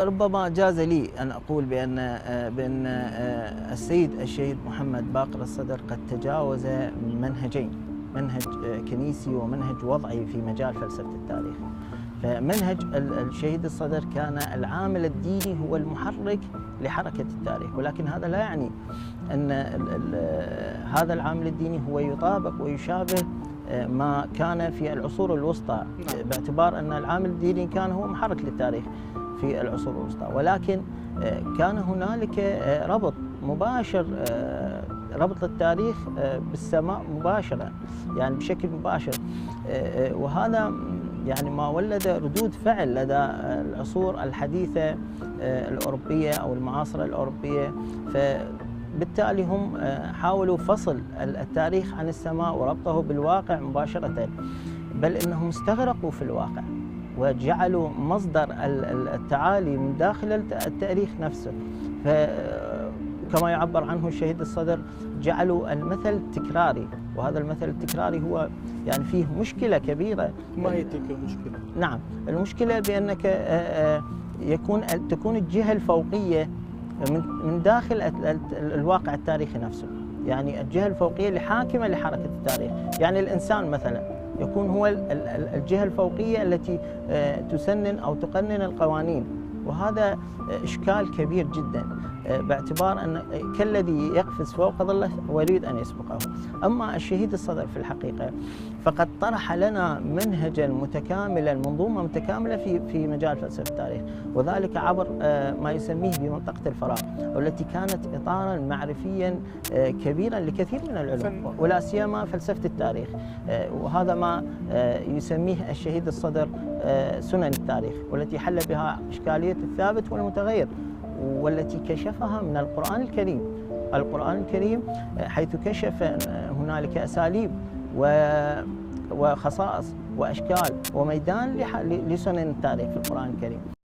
ربما جاز لي أن أقول بأن السيد الشهيد محمد باقر الصدر قد تجاوز منهجين، منهج كنيسي ومنهج وضعي في مجال فلسفة التاريخ. فمنهج الشهيد الصدر كان العامل الديني هو المحرك لحركة التاريخ، ولكن هذا لا يعني أن هذا العامل الديني هو يطابق ويشابه ما كان في العصور الوسطى، باعتبار أن العامل الديني كان هو محرك للتاريخ في العصور الوسطى، ولكن كان هنالك ربط مباشر، ربط التاريخ بالسماء مباشرة، يعني بشكل مباشر، وهذا يعني ما ولد ردود فعل لدى العصور الحديثة الأوروبية أو المعاصرة الأوروبية. فبالتالي هم حاولوا فصل التاريخ عن السماء وربطه بالواقع مباشرة، بل إنهم استغرقوا في الواقع وجعلوا مصدر التعالي من داخل التاريخ نفسه. كما يعبر عنه الشهيد الصدر، جعلوا المثل تكراري، وهذا المثل التكراري هو يعني فيه مشكلة كبيرة. ما هي تلك المشكلة؟ نعم، المشكلة بأنك تكون الجهة الفوقية من داخل الواقع التاريخي نفسه، يعني الجهة الفوقية اللي حاكمة لحركة التاريخ. يعني الإنسان مثلا يكون هو الجهة الفوقية التي تسنن أو تقنن القوانين، وهذا إشكال كبير جدا، باعتبار أن كالذي يقفز فوق ظله ويريد أن يسبقه. أما الشهيد الصدر في الحقيقة فقد طرح لنا منهجا متكاملا، منظومة متكاملة في مجال فلسفة التاريخ، وذلك عبر ما يسميه بمنطقة الفراغ، والتي كانت إطارا معرفيا كبيرا لكثير من العلوم، ولا سيما فلسفة التاريخ. وهذا ما يسميه الشهيد الصدر سنن التاريخ، والتي حل بها إشكالية الثابت والمتغير، والتي كشفها من القرآن الكريم. القرآن الكريم حيث كشف هنالك أساليب وخصائص وأشكال وميدان لسنن التاريخ في القرآن الكريم.